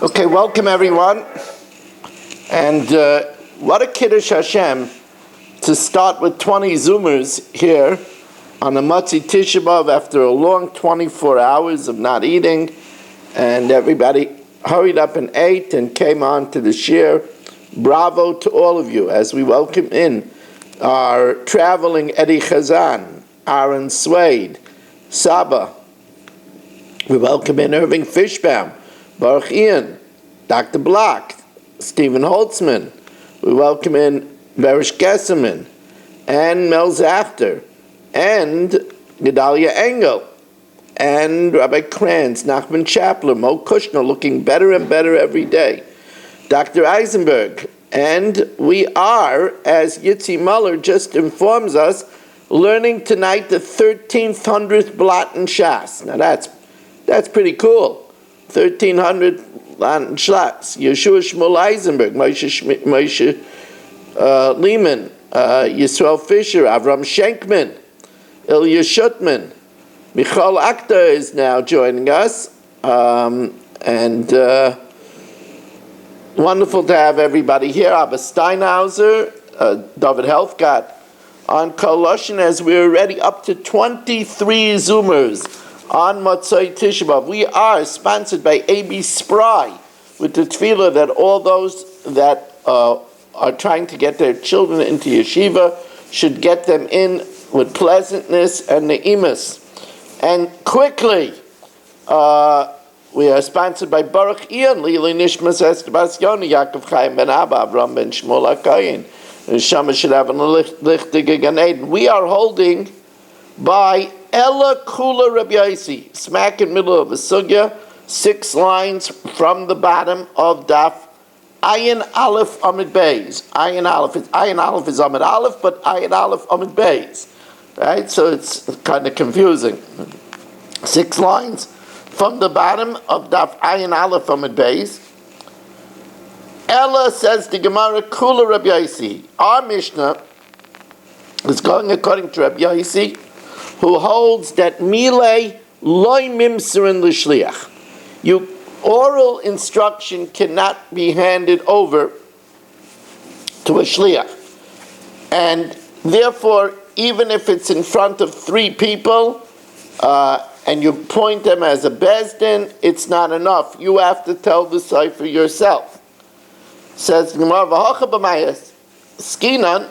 Okay, welcome everyone. And what a Kiddush Hashem to start with 20 Zoomers here on a Matzi Tisha B'Av after a long 24 hours of not eating. And everybody hurried up and ate and came on to the shir. Bravo to all of you as we welcome in our traveling Eddie Chazan, Aaron Swade, Saba. We welcome in Irving Fishbaum, Baruch Ian, Dr. Block, Stephen Holtzman. We welcome in Berish Gesserman and Mel Zafter and Gedalia Engel and Rabbi Kranz, Nachman Chapler, Mo Kushner, looking better and better every day, Dr. Eisenberg. And we are, as Yitzi Muller just informs us, learning tonight the 1300th Blat and Shas. Now that's pretty cool. 1300 Blat and Shas. Yeshua Shmuel Eisenberg, Moshe Lehman, Yisrael Fisher, Avram Schenkman, Ilya Shutman. Michal Akhtar is now joining us. Wonderful to have everybody here. Abba Steinhauser, David Helfgott on Koloshin, as we're already up to 23 Zoomers on Motzei Tisha B'Av. We are sponsored by A.B. Spry with the tefillah that all those that are trying to get their children into yeshiva should get them in with pleasantness and ne'imus. And quickly, we are sponsored by Baruch Ian, Lili Nishmas Esther Bas Yoni, Yaakov Chaim Ben Abba, Avram Ben Shmuel HaKayin, and Shama Shirav and Lichtige Gan Eden. We are holding by Ella Kula Rabbi Yossi, smack in the middle of the sugya, 6 lines from the bottom of Daf, Ayin Aleph Amid Beis. Ayin Aleph is Amid Aleph, but Ayin Aleph Amid Beis. Right? So it's kind of confusing. 6 lines from the bottom of Daf Ayin Aleph Amid Beis. Ella says the Gemara Kula Rabbi Yossi. Our Mishnah is going according to Rabbi Yossi, who holds that Milei loy mimserin l'shliach. Oral instruction cannot be handed over to a shliach. And therefore, even if it's in front of 3 people, and you point them as a bezdin, it's not enough. You have to tell the cipher yourself. Says Gemara v'hacha b'mayas skinan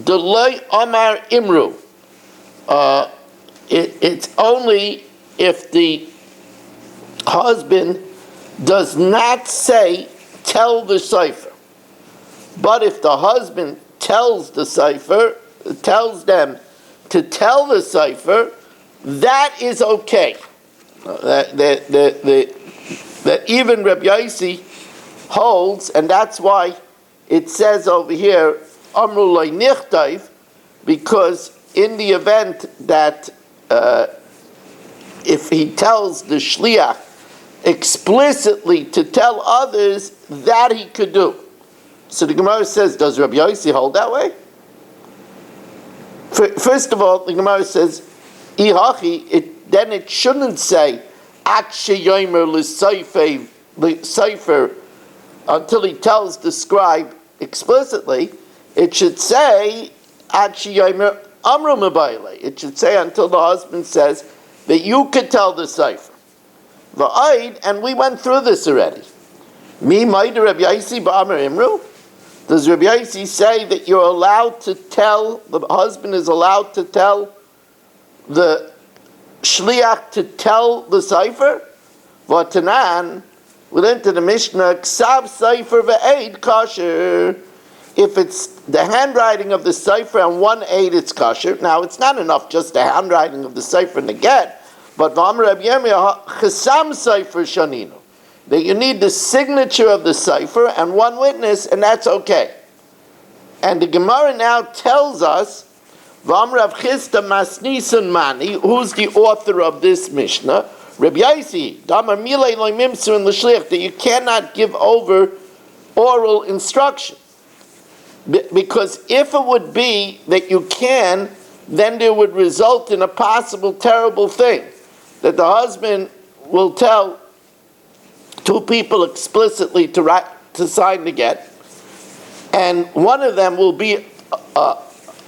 delay amar imru. It's only if the husband does not say tell the cipher, but if the husband tells the cipher, tells them to tell the cipher, that is okay. That even Rabbi Yossi holds, and that's why it says over here, Amru lo nichtayv, because in the event that if he tells the shliach explicitly to tell others, that he could do. So the Gemara says, does Rabbi Yossi hold that way? First of all, the Gemara says, Ihachi, then it shouldn't say, At sheyomer l'seifer, until he tells the scribe explicitly. It should say, At sheyomer amru mebayle. It should say until the husband says that you could tell the cipher. V'aid, and we went through this already. Mi ma'id Rabbi Yossi ba'amar imru. Does Rabbi Yossi say that you're allowed to tell, the husband is allowed to tell the shliach to tell the cipher? V'tanan, we learned in the Mishnah, ksav cipher ve'eid kosher. If it's the handwriting of the cipher and 1 aid, it's kosher. Now, it's not enough just the handwriting of the cipher and the get, but v'amar Rabbi Yirmiyah, chesam cipher shaninu, that you need the signature of the cipher and 1 witness, and that's okay. And the Gemara now tells us, v'amar Rav Chisda Masnisan Mani, who's the author of this Mishnah, Rabbi Yossi, damar milei lo mimser in l'shliach, that you cannot give over oral instruction. Because if it would be that you can, then there would result in a possible terrible thing, that the husband will tell two people explicitly to sign the get, and one of them will be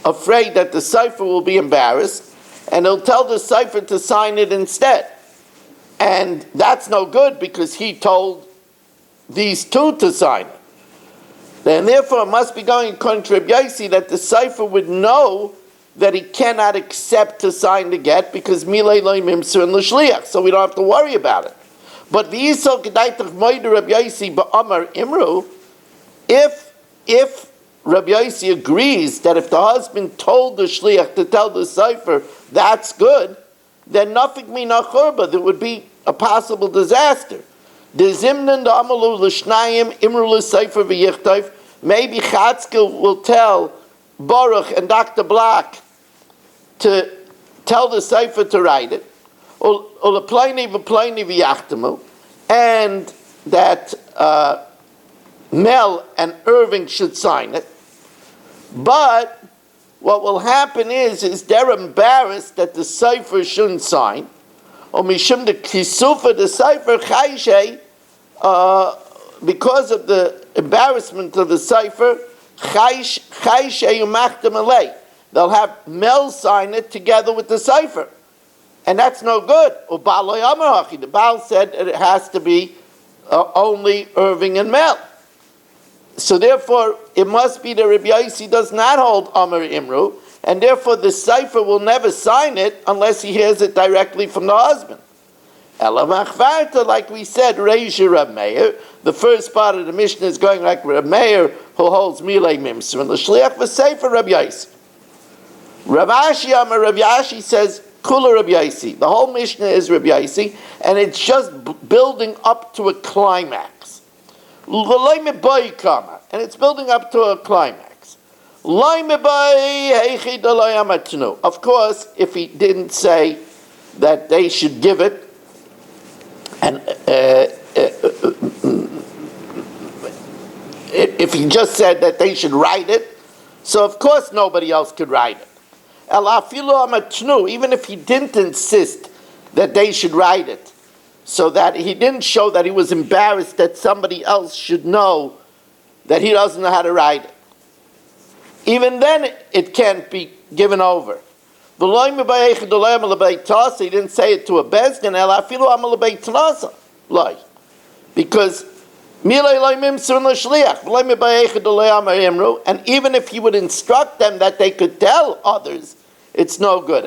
afraid that the cipher will be embarrassed, and he'll tell the cipher to sign it instead. And that's no good because he told these two to sign it. And therefore it must be going according to Rabbi Yossi that the cipher would know that he cannot accept to sign the get because milei lo mimser and l'shliach, so we don't have to worry about it. But v'yisol k'daitach moider Rabbi Yossi ba'amar imru, if Rabbi Yossi agrees that if the husband told the shliach to tell the cipher that's good, then nothing mina churba, there would be a possible disaster. The zimnan the amalu l'shnayim imru l'cipher v'yichtayv. Maybe Chatzkel will tell Baruch and Dr. Black to tell the cipher to write it, and that Mel and Irving should sign it. But what will happen is they're embarrassed that the cipher shouldn't sign. Or mishum the kisufa the cipher chayshe, because of the embarrassment of the cipher, chayshe umachtem alei. They'll have Mel sign it together with the cipher. And that's no good. The Baal said it has to be only Irving and Mel. So therefore, it must be that Rabbi Yossi does not hold Amar Imru, and therefore the cipher will never sign it unless he hears it directly from the husband. Ela machvarta, like we said, Reisha Rab Meir. The first part of the Mishnah is going like Rab Meir, who holds Milei Mimser, and the Shliach v'Sefer Rabbi Yossi. Rav Ashi Amar Rav Yashi says, Kula Rabbi Yossi. The whole Mishnah is Rabbi Yossi, and it's just building up to a climax. And it's building up to a climax. Of course, if he didn't say that they should give it, and if he just said that they should write it, so of course nobody else could write it. Even if he didn't insist that they should write it, so that he didn't show that he was embarrassed that somebody else should know that he doesn't know how to write it, even then it can't be given over. He didn't say it to a bezdin, because and even if he would instruct them that they could tell others, it's no good.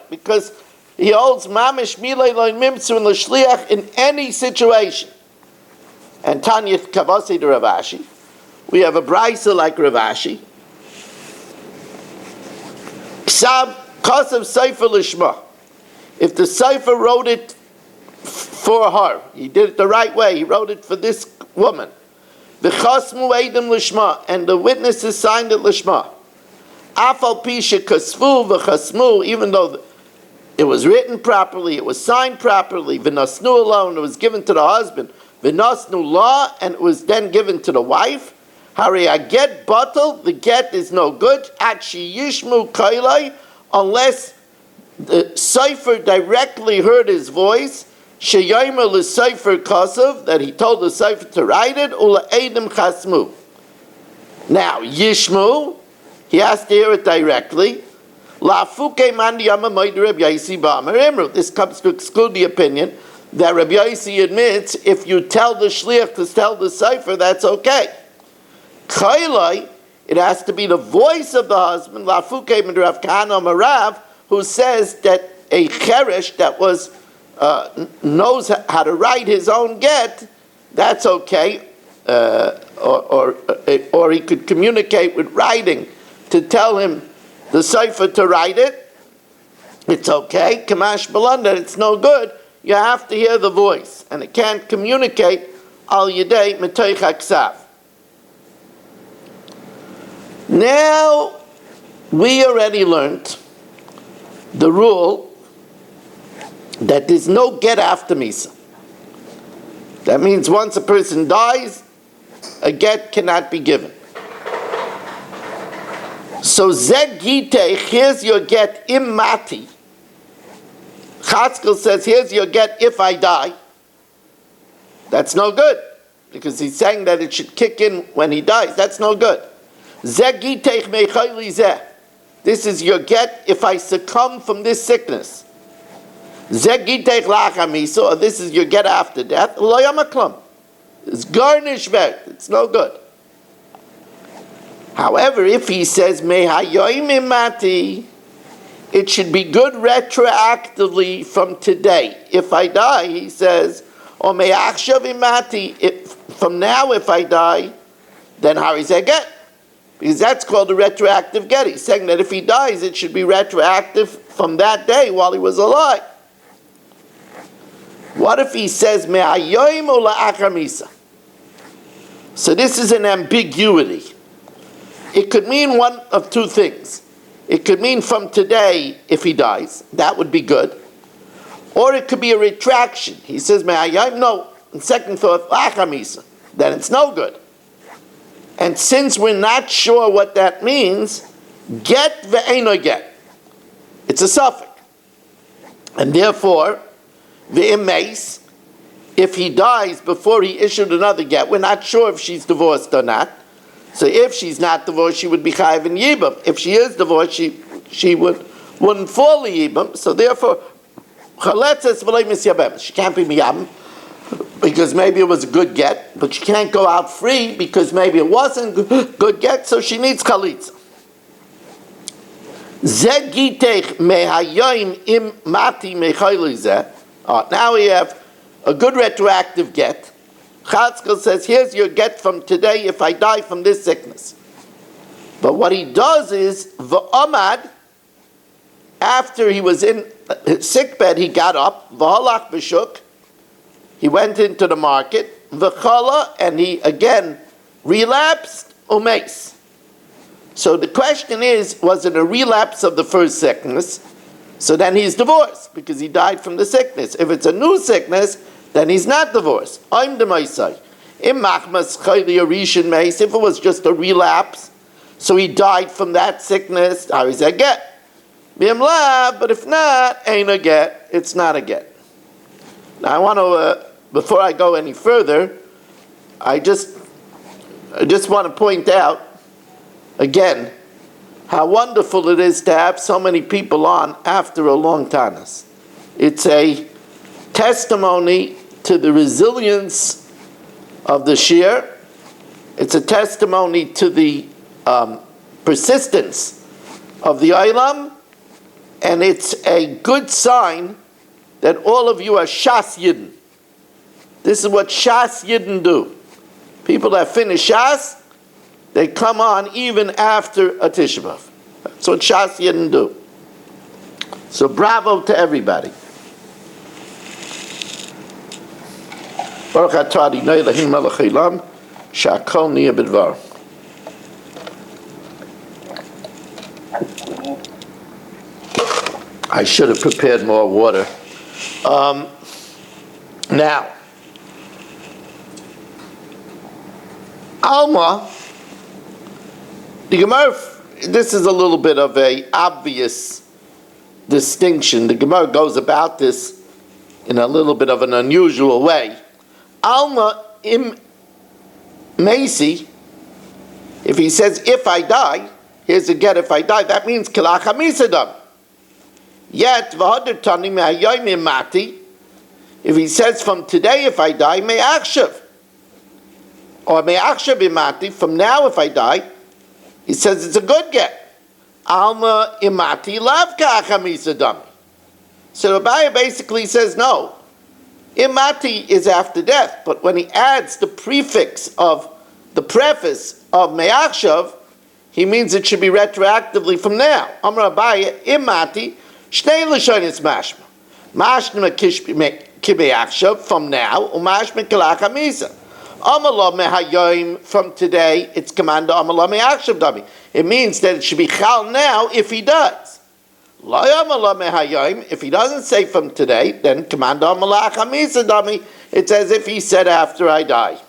Because he holds mamish milei lo mimser and l'shliach in any situation. And Tanya Kavasi to Rav Ashi, we have a brisa like Rav Ashi. Ksav kasav sefer lishma. If the sefer wrote it for her, he did it the right way. He wrote it for this woman. V'chasmu edim lishma, and the witnesses signed it lishma. Afal pisha kasvu v'chasmu, even though it was written properly, it was signed properly. V'nasnu alone, it was given to the husband. V'nasnu la, and it was then given to the wife. Hari a get batal, the get is no good. Akshi yishmu kailai, unless the cipher directly heard his voice. Sheyomer l'cipher kasav, that he told the cipher to write it. Ula edim chasmu. Now yishmu, he has to hear it directly. This comes to exclude the opinion that Rabbi Yossi admits if you tell the shliach to tell the cipher, that's okay. It has to be the voice of the husband, who says that a cheresh that knows how to write his own get, that's okay, or he could communicate with writing to tell him the cipher to write it. It's okay. Kamash Balanda, it's no good. You have to hear the voice, and it can't communicate al yedei metoich haksav. Now, we already learned the rule that there's no get after misa. That means once a person dies, a get cannot be given. So zeg gitech, here's your get imati. Chatzkel says, here's your get if I die. That's no good, because he's saying that it should kick in when he dies. That's no good. This is your get if I succumb from this sickness. Or this is your get after death. It's garnish vet. It's no good. However, if he says mati, it should be good retroactively from today. If I die, he says, or mati, from now if I die, then how is that get? Because that's called a retroactive get. He's saying that if he dies, it should be retroactive from that day while he was alive. What if he says me'ayoim or la'achar misa? So this is an ambiguity. It could mean one of two things. It could mean from today if he dies. That would be good. Or it could be a retraction. He says me'ayoim, no. And second thought, la'achar misa. Then it's no good. And since we're not sure what that means, get ve'eno get. It's a suffix. And therefore, ve'emes, if he dies before he issued another get, we're not sure if she's divorced or not. So if she's not divorced, she would be chayiv in yibam. If she is divorced, she wouldn't fall in yibam. So therefore, chaletzes v'lei misyabem. She can't be miyabim, because maybe it was a good get, but she can't go out free because maybe it wasn't good get, so she needs chalitza. Now we have a good retroactive get. Chatzkel says, here's your get from today if I die from this sickness. But what he does is, v'amad, after he was in his sick bed, he got up, v'halach b'shuk, he went into the market, v'chala, and he again relapsed, umeis. So the question is, was it a relapse of the first sickness? So then he's divorced, because he died from the sickness. If it's a new sickness, then he's not divorced. I'm the Maisai. If it was just a relapse, so he died from that sickness, how is that get? But if not, ain't a get. It's not a get. Now I want to, before I go any further, I just want to point out, again, how wonderful it is to have so many people on after a long tanas. It's a testimony to the resilience of the shir. It's a testimony to the persistence of the Olam, and it's a good sign that all of you are Shas Yidden. This is what Shas Yidden do. People that finish Shas, they come on even after a Tisha B'Av. That's what Shas Yidden do. So bravo to everybody. Baruch atah Adonai Eloheinu melech haolam, she'akol niyeh b'dvar. I should have prepared more water. Now, Alma, the Gemara, this is a little bit of a obvious distinction. The Gemara goes about this in a little bit of an unusual way. Alma im Macy, if he says, if I die, here's a get, if I die, that means kilach hamisadam. Yet, v'hadertani me'hayoyim mati, if he says from today if I die, me'achshav, or me'achshav imati, from now if I die, he says it's a good get. Alma imati lav ka'ach hamisadam. So Abaya basically says no. Imati is after death, but when he adds the prefix of the preface of me'achshav, he means it should be retroactively from now. Amar Abaya, imati, shnei l'shonis mashma. Mashma kibe'achshav, from now, umashma kilach hamisa. Amala mehayoim, from today, it's command amala me'achshav dami. It means that it should be chal now if he does. If he doesn't say from today, then command malach hamisa dami. It's as if he said after I die.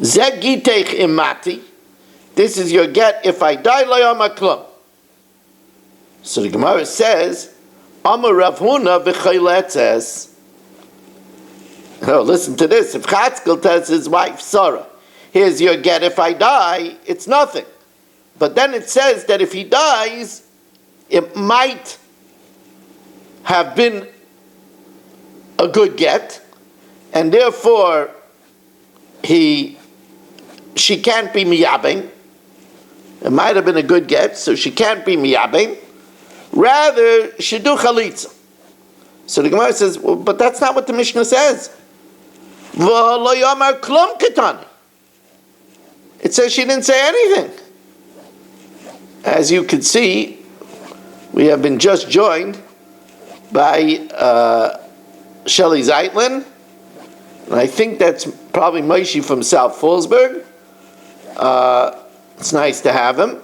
Zegitech imati. This is your get if I die. Klum. So the Gemara says, Amar Rav Huna v'chayletzes. Oh, listen to this. If Chatzkel tells his wife, Sarah, here's your get, if I die, it's nothing. But then it says that if he dies, it might have been a good get, and therefore she can't be miyabing. It might have been a good get, so she can't be miyabing. Rather, she do chalitza. So the Gemara says, well, but that's not what the Mishnah says. It says she didn't say anything. As you can see, we have been just joined by Shelley Zeitlin, and I think that's probably Moshe from South Fallsburg. It's nice to have him.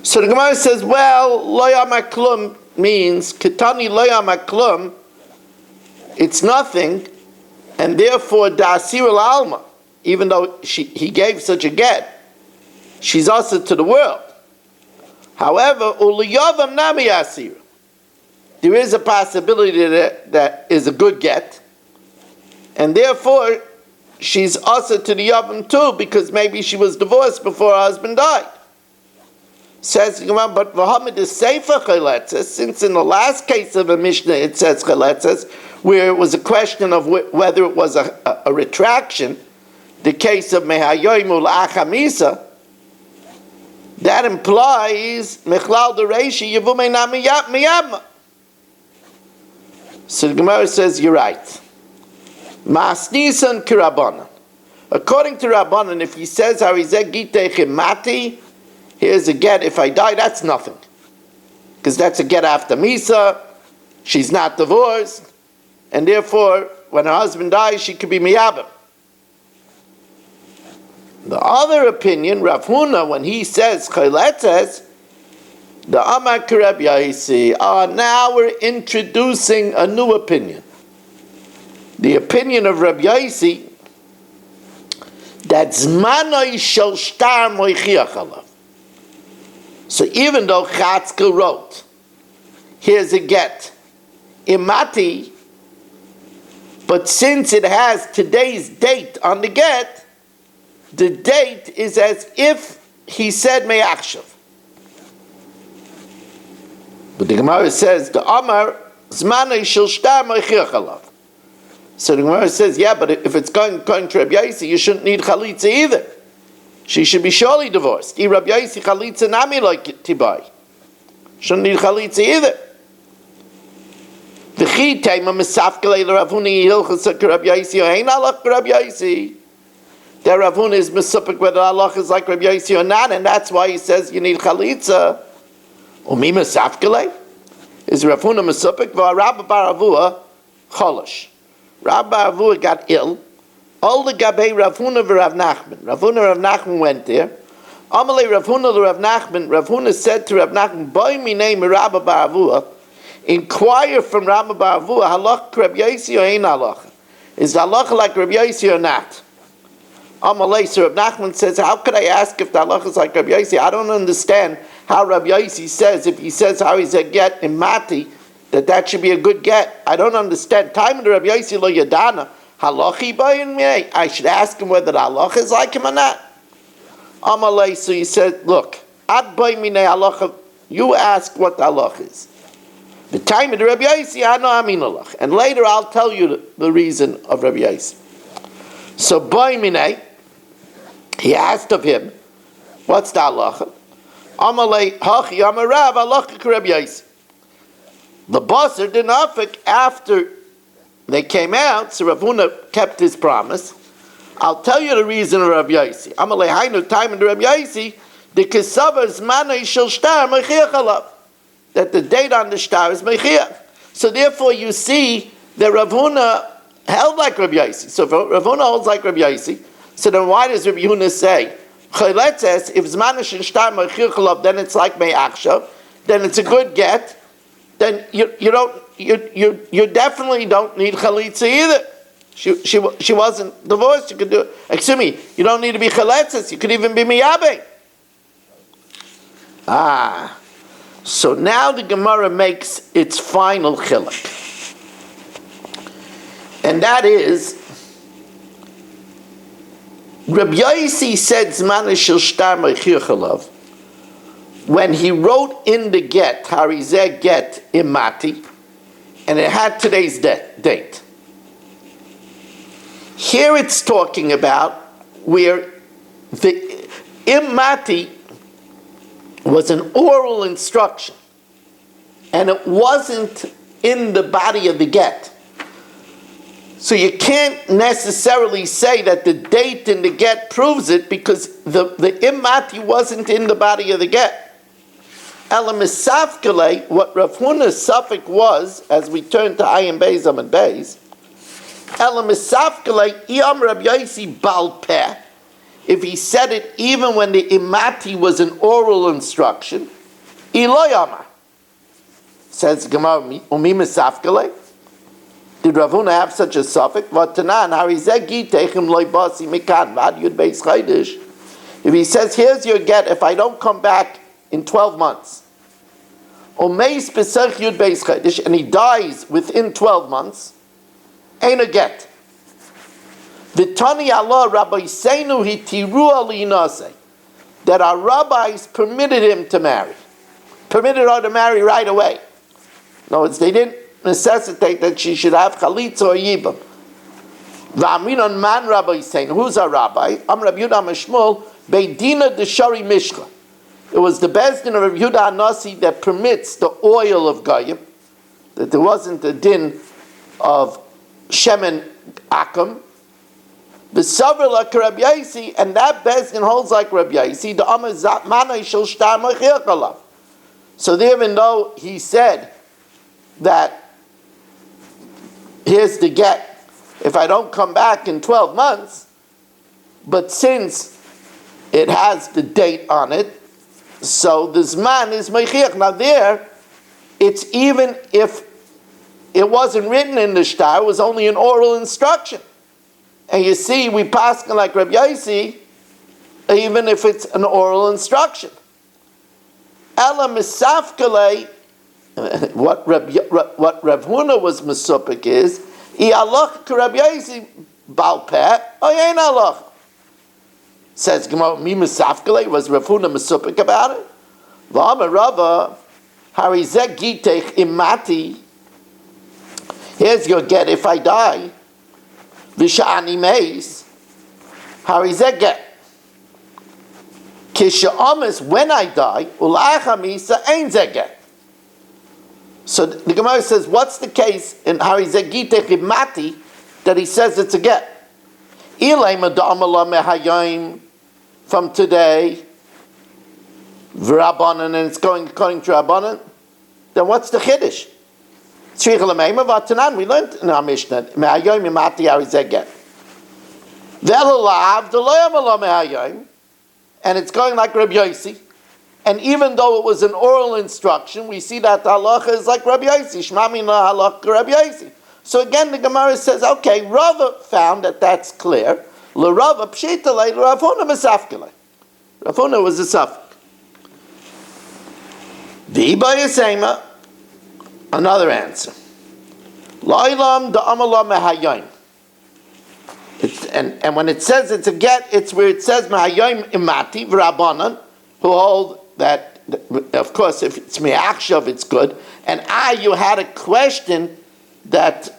So the Gemara says, well, lo yamaklum means, ketani lo yamaklum, it's nothing, and therefore da'asir al-alma, even though he gave such a get, she's also to the world. However, uliyavam nami asir, there is a possibility that is a good get, and therefore she's also to the yavam too, because maybe she was divorced before her husband died. Says but Muhammad is safer chaletzes, since in the last case of a Mishnah it says chaletzes, where it was a question of whether it was a retraction, the case of mehayoimul achamisa, that implies mechlal dereishi yevumei miyabma. So the Gemara says you're right. Masnisan kirabanan. According to Rabbanan, if he says harizeh gitei mati, here's a get, if I die, that's nothing. Because that's a get after Misa, she's not divorced, and therefore, when her husband dies, she could be miyabim. The other opinion, Rav Huna, when he says chayletzes, the Amar Reb Yaisi, now we're introducing a new opinion. The opinion of Reb Yaisi, that zmanoi shel shtar moichiach alav. So even though Chatzkel wrote, here's a get, imati, but since it has today's date on the get, the date is as if he said me'achshav. But the Gemara says, the Amar, zmanei shel shtar moichiach alav. So the Gemara says, yeah, but if it's going to Reb Yaisi, you shouldn't need chalitza either. She should be surely divorced. Rabbi Yaisi chalitza nami like tibai. Shouldn't need chalitza either. V'chi teima misafkelei l'Rav Huna hilchos Rabbi Yaisi or ein halach Rabbi Yaisi. That Rav Huna is misupik whether halach is like Rabbi Yaisi or not, and that's why he says you need chalitza. Umi misafkelei is Rav Huna misupik v'Rabba bar Avua cholosh. Rabba bar Avua got ill. All the Gabei Rav Huna v'Rav Nachman. Rav Huna Rav Nachman went there. Amalei Rav Huna Rav Nachman. Rav Huna said to Rav Nachman, "Boy minei Rabba bar Avua, inquire from Rabba bar Avua, halach Rabbi Yaisi or ein halach? Is the halach like Rabbi Yaisi or not?" Amalei, so Rav Nachman says, "How could I ask if the halach is like Rabbi Yaisi? I don't understand how Rabbi Yaisi says, if he says how he's a get in Mati, that should be a good get. I don't understand. Time to Rabbi Yaisi lo yadana. Halachi bayin minei. I should ask him whether the halach is like him or not." Amalei, so he said, look, ad bayin minei halacha, you ask what the halach is. The time of the Rabbi Yaisi, I know amin halach. And later I'll tell you the reason of Rabbi Yaisi. So bayin minei, he asked of him, what's the halacha? Amalei, hachi amarav halacha Rabbi Yaisi. The basar did not after they came out, so Rav Huna kept his promise. I'll tell you the reason of Rav Yaisi. Amalei hainu time in Rav Yaisi, the kesavas manei shel shtar mechiach alav, that the date on the shtar is mechiach. So therefore, you see that Rav Huna held like Rav Yaisi. So if Rav Huna holds like Rav Yaisi, so then why does Rav Huna say chayletzes if zmanei shel shtar mechiach alav, then it's like me'achshav, then it's a good get. Then you definitely don't need chalitza either. She wasn't divorced. You could do. Excuse me. You don't need to be chaletzes. You could even be miyabing. So now the Gemara makes its final chiluk. And that is, Rabbi Yossi said Zman shel shtar meichir chalav, when he wrote in the get, Harizeh get imati, and it had today's date. Here it's talking about where the imati was an oral instruction, and it wasn't in the body of the get. So you can't necessarily say that the date in the get proves it, because the imati wasn't in the body of the get. Elam Misafkele, what Rav Huna's suffix was, as we turn to Ayin Beis Amud Beis, Elam Misafkele, Iyam Rabbi Yossi Bal Peh, if he said it even when the imati was an oral instruction, Iloyama. Says Gemara, Umi Misafkele. Did Rav Huna have such a suffix? Vatanan, Harizeh Gitechim Loi Basi Mikan Vad Yud Beis Chaydish. If he says, here's your get, if I don't come back in 12 months, and he dies within 12 months, ain't a get. V'tani Allah Rabbi Seinu hitiru alinase, that our rabbis permitted him to marry, permitted her to marry right away. In other words, they didn't necessitate that she should have chalitza or yibam. V'aminon man Rabbi Seinu, who's our rabbi? Am Rabbi Yudah Mishmul Beidina Deshari Mishka. It was the Bezdin of Yehuda HaNasi that permits the oil of Goyim, that there wasn't a din of Shemen Akam. The Savr like Rabbi Yossi, and that Bezdin holds like Rabbi Yossi, the Amazat Manai Shel Shtar Mechir Kalav. So even though he said that, here's the get, if I don't come back in 12 months, but since it has the date on it, so the Zman is Meichiach. Now there, it's even if it wasn't written in the shtar, it was only an oral instruction. And you see, we pass like Rabbi Yossi, even if it's an oral instruction. Ela Misafkele, what Rav Huna was Mesupik is, I alach Rabbi Yossi Balpeh, Oyein alach. Says Gemara, Mi Misafkele, was Rav Huna Mesupik about it? V'amar Rava, Harizeh Gitech Imati, here's your get if I die. V'sha'ani meis, Harizeh get. Kisha'amis, when I die, Ul'acha misa ein zeh get. So the Gemara says, what's the case in Harizeh Gitech Imati that he says it's a get? Ilay mada'amala mehayim, from today, V'Rabbanan, and it's going according to Rabbanan, then what's the Chiddush? We learned in our Mishnah, Me'ayom Imati Harizeh get. Ve'elalav D'lo Me'ayom, and it's going like Rabbi Yossi, and even though it was an oral instruction, we see that the halacha is like Rabbi Yossi, Shema Mina halacha Rabbi Yossi. So again, the Gemara says, okay, Rava found that that's clear. L'Rava pshita le Rav Huna Mesafkele. Rav Huna was a suffix. V'Ibayasema, another answer. La'ilam da'amala mehayim. And when it says it's a get, it's where it says mehayim imati v'Rabbanan, who hold that, of course, if it's me'achshav, it's good. And you had a question that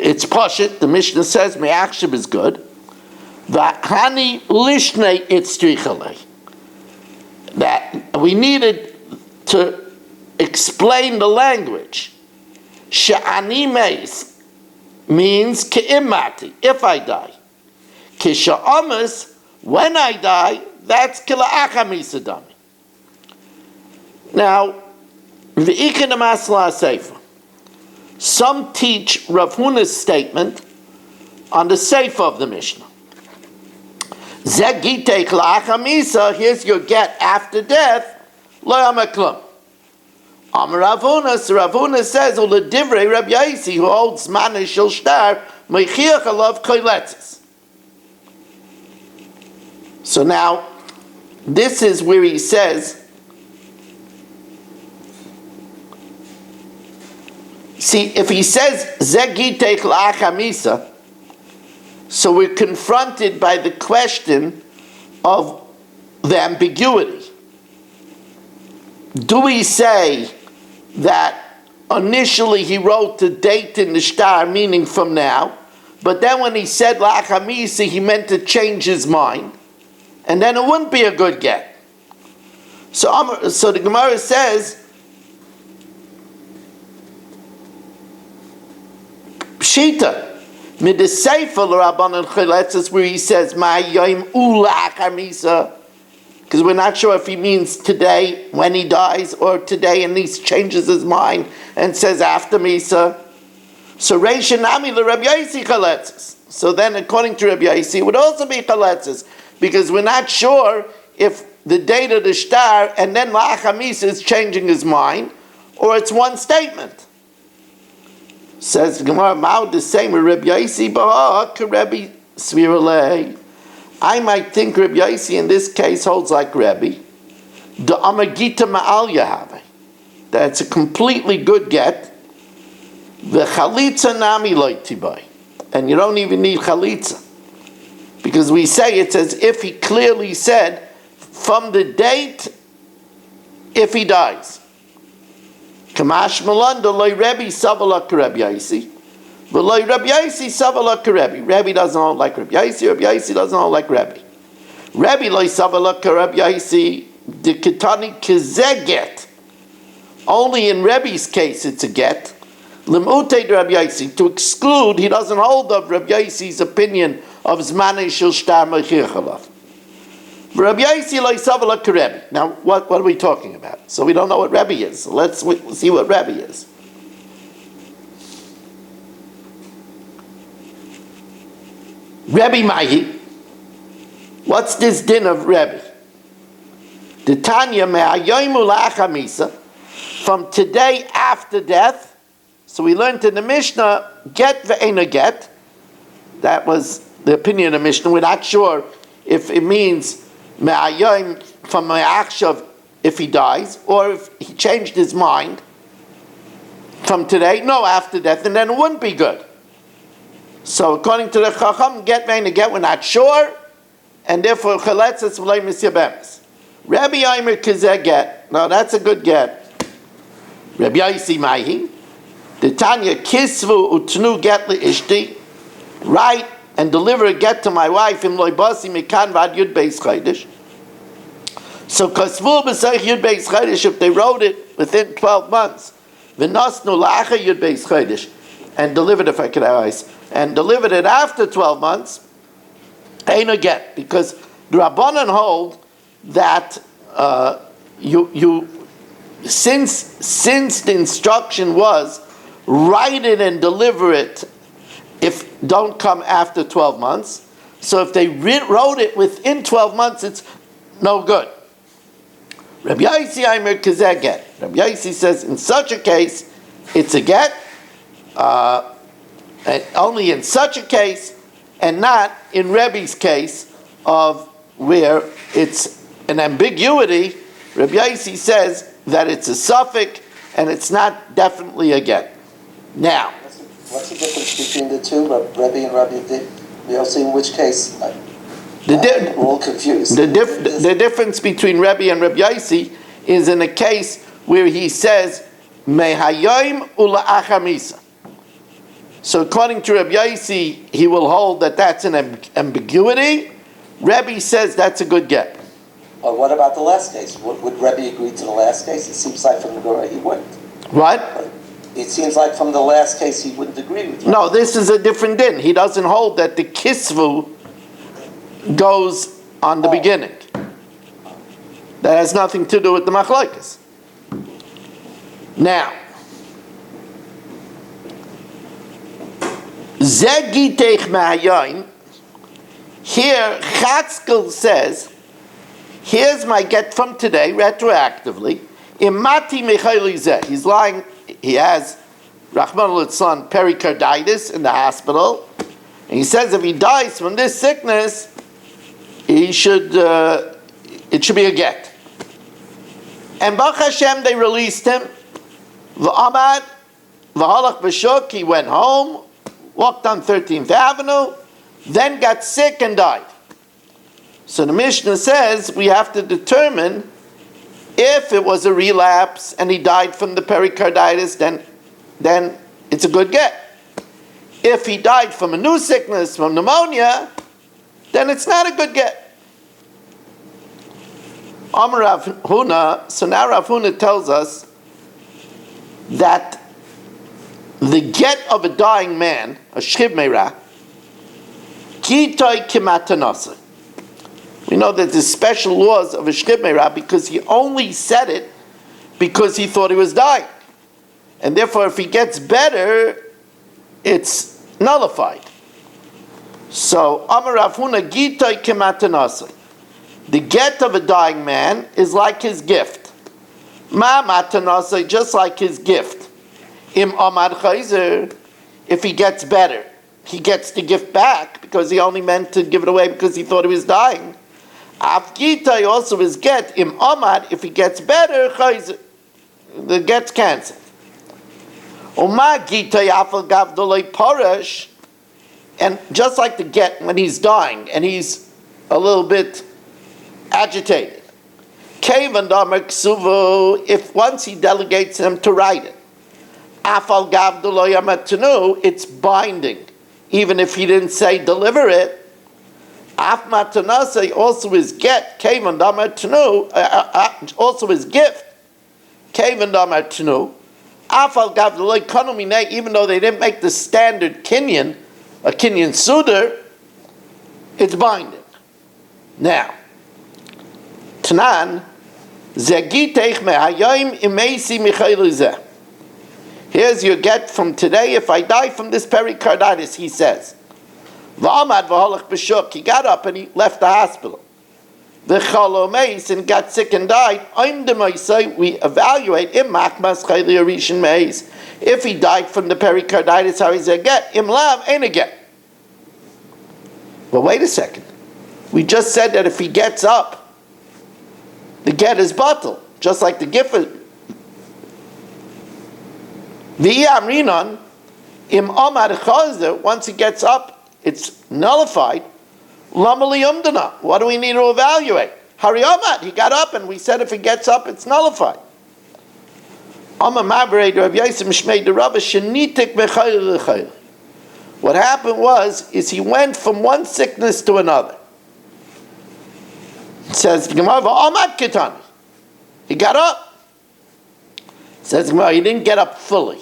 it's pashit. The Mishnah says me'achshav is good. V'hani lishnei itzrichalei. That we needed to explain the language. She'ani meis means ke'imati, if I die. Kisha'amas, when I die, that's kila'acha misadami. Now, v'ikin amasla seifa. Some teach Rav Huna's statement on the seifa of the Mishnah. Zegite kla'acha misa, here's your get after death, lo yamaklum. Amar Rav Huna, so Rav Huna says, U'ledivrei Rabbi Yossi, who holds manish shel shtar, meichiach alav koiletzes. So now, this is where he says, see, if he says, Zegitech la'achamisa, so we're confronted by the question of the ambiguity. Do we say that initially he wrote the date in the star, meaning from now, but then when he said la'achamisa, he meant to change his mind, and then it wouldn't be a good get. So the Gemara says, Pshita, mideseifa l'rabbanan chiletzes, where he says, ma'ayim ula'achamisa, because we're not sure if he means today when he dies, or today and he changes his mind and says after Misa. So Reish Nami l'Rabbi Yosi chiletzes. So then, according to Rabbi Yosi, it would also be chiletzes, because we're not sure if the date of the star and then la'achamisa is changing his mind, or it's one statement. Says the Gemara, Mao the same with Rabbi Yosi, but Rabbi Sviralei. I might think Rabbi Yosi in this case holds like Rabbi. The Amagita Ma'al Yahave. That's a completely good get. The Chalitza Nami Loitibai. And you don't even need Chalitza. Because we say it's as if he clearly said from the date if he dies. Kamash Malanda loy Rebbe Savala Rebbe Yosi. But loy Rebbe Yosi Savala Rebbe. Rebbe doesn't hold like Rebbe Yosi. Rebbe Yosi doesn't hold like Rebbe. Rebbe loy Savala Rebbe Yosi. The Ketani Kezeget. Only in Rebbe's case it's a get. Limute Rebbe Yosi. To exclude, he doesn't hold of Rebbe Yosi's opinion of Zmanei Shel Shtar Mechir Chalav. Rabbi Yosi lo Savala Rebbe. Now, what are we talking about? So we don't know what Rebbe is. So let's see what Rebbe is. Rebbe Mahi. What's this din of Rebbe? The Tanya me'ayoymu la'achamisa. From today after death. So we learned in the Mishnah, get ve'ena get. That was the opinion of the Mishnah. We're not sure if it means me'ayoyim from me'achshav if he dies, or if he changed his mind from today, no, after death, and then it wouldn't be good. So according to the Chacham, get ve'ena get, we're not sure, and therefore chaletzes v'lei misyabemes. Rabbi Yomer kizeh get. No, that's a good get. Rabbi Yosi Mahi. The Tanya kisvu utnu get li ishti. Write and deliver a get to my wife im loy basi mikan vad yud beis chodesh. So kasvu b'seich yud beis chodesh, if they wrote it within 12 months, v'nosnu la'acha yud beis chodesh, and delivered, if I could have ice, and delivered it after 12 months, ain't a get, because the Rabbanan hold that since the instruction was write it and deliver it if don't come after 12 months, so if they wrote it within 12 months, it's no good. Rabbi Yosi Aimer Kazeh get. Rabbi Yosi says in such a case it's a get, and only in such a case, and not in Rebbe's case of where it's an ambiguity. Rabbi Yosi says that it's a suffix and it's not definitely a get. Now, what's the difference between the two, Rebbe and Rabbi Yosi? In which case, we're all confused. The difference between Rebbe and Rabbi Yosi is in a case where he says mehayoim ula'achamisa. So according to Rabbi Yosi, he will hold that that's an ambiguity. Rebbe says that's a good get. Or what about the last case? Would Rebbe agree to the last case? It seems like from the Gemara he wouldn't. What? It seems like from the last case he wouldn't agree with you. No, this is a different din. He doesn't hold that the kisvu goes on the beginning. That has nothing to do with the machlokes. Now, Zegitech Mahayoin, here Chatzkel says, here's my get from today, retroactively. Imati Michaeli Zeh. He's lying, he has Rahman al-Litzlan pericarditis in the hospital. And he says if he dies from this sickness, he should, it should be a get. And Baruch Hashem, they released him. V'amad, v'halach b'shuk, he went home, walked on 13th Avenue, then got sick and died. So the Mishnah says we have to determine if it was a relapse and he died from the pericarditis, then it's a good get. If he died from a new sickness, from pneumonia, then it's not a good get. Amar Rav Huna, so now Rav Huna tells us that the get of a dying man, a shchiv meira, kitoi kimatanasa. We know that there's special laws of a shchiv meira because he only said it because he thought he was dying. And therefore, if he gets better, it's nullified. So, Amar Rav Huna, kitoi kimatanasa. The get of a dying man is like his gift. Ma matanasa, just like his gift. Im amad chayzer, if he gets better, he gets the gift back because he only meant to give it away because he thought he was dying. Av gitai also is get. Im amad, if he gets better, chayzer, the get's cancelled. Uma gitai afal gavdolei parash, and just like the get when he's dying and he's a little bit agitated. Kevan damar ksuvo, if once he delegates him to write it, afal gavdolei amatanu, it's binding, even if he didn't say deliver it. Af matanase, also his get, kevan damar tanu, also his gift, kevan damar tanu. Afal gavdolei kanumine, even though they didn't make the standard kinyan, a kinyan suder, it's binding. Now, Tanan, zegiteich mehayim imeisi michaylizeh. Here's your get from today. If I die from this pericarditis, he says. V'amad v'halach b'shuk. He got up and he left the hospital. V'chalomeis, and got sick and died. We evaluate im machmas chayli arishin meis. If he died from the pericarditis, how is a get? Im lav ain't a get. Well, wait a second. We just said that if he gets up, the get is batal, just like the gift. V'yamrinon im amad chazer. Once he gets up, it's nullified. Lamali umdana. What do we need to evaluate? Hari amad. He got up, and we said if he gets up, it's nullified. What happened is he went from one sickness to another. It says the Gemara, "Amad kitani." He got up. It says the Gemara, he didn't get up fully.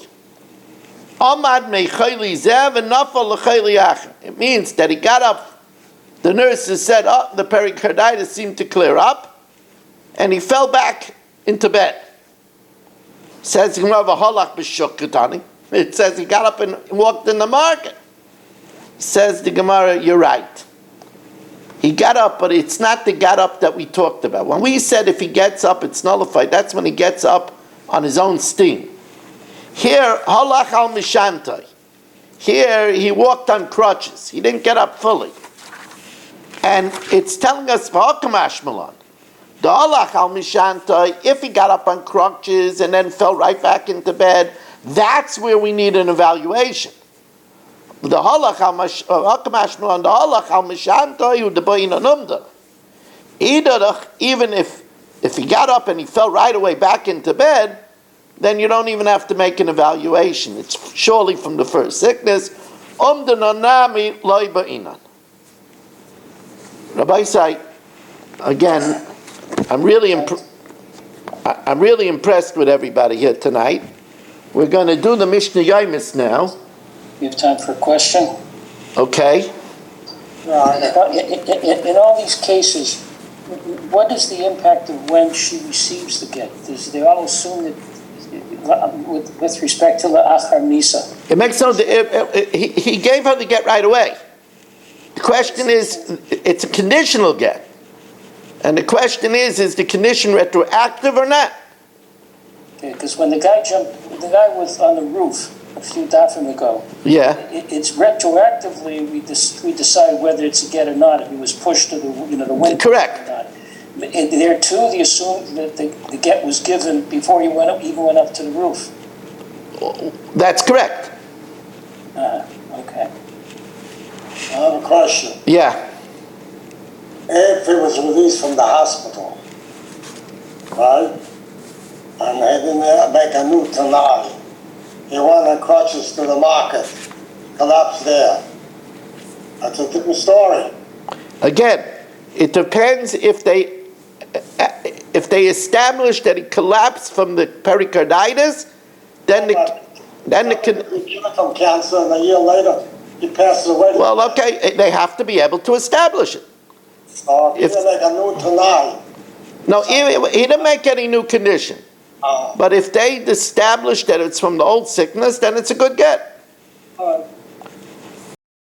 Amad meichayli zev and nafal lechayli acher. It means that he got up. The nurses said, "Oh, the pericarditis seemed to clear up," and he fell back into bed. It says the Gemara, "V'halach b'shuk kitani." It says he got up and walked in the market. It says the Gemara, "You're right. He got up, but it's not the got up that we talked about. When we said if he gets up, it's nullified, that's when he gets up on his own steam. Here, halach al mishantai. Here, he walked on crutches. He didn't get up fully. And it's telling us, v'hakamash malan. The halach al mishantai, if he got up on crutches and then fell right back into bed, that's where we need an evaluation. The halach al mishantai, the halach al mishantai, the bayin anumda. Even if he got up and he fell right away back into bed, then you don't even have to make an evaluation. It's surely from the first sickness. Umdananami loy ba'inan. Rabbi say, again, I'm really impressed with everybody here tonight. We're going to do the Mishnah Yomis now. You have time for a question? Okay. In all these cases, what is the impact of when she receives the get? They all assume that with respect to the achar misa. It makes no. He gave her the get right away. The question is, it's a conditional get, and the question is the condition retroactive or not? Okay, because when the guy was on the roof, a few dafim ago. Yeah, It's retroactively, we decide whether it's a get or not, if he was pushed to the window. correct. Or not. And there too, they assumed that the get was given before he even went up to the roof. That's correct. Okay. I have a question. Yeah. If he was released from the hospital, right, and they didn't make a new Tanai, he went on crutches to the market, collapsed there. That's a different story. Again, it depends if they establish that he collapsed from the pericarditis, then He cured from cancer, and a year later, he passes away. well, okay, they have to be able to establish it. So if he didn't make a new Tanai, No, he didn't make any new condition. But if they establish that it's from the old sickness, then it's a good get.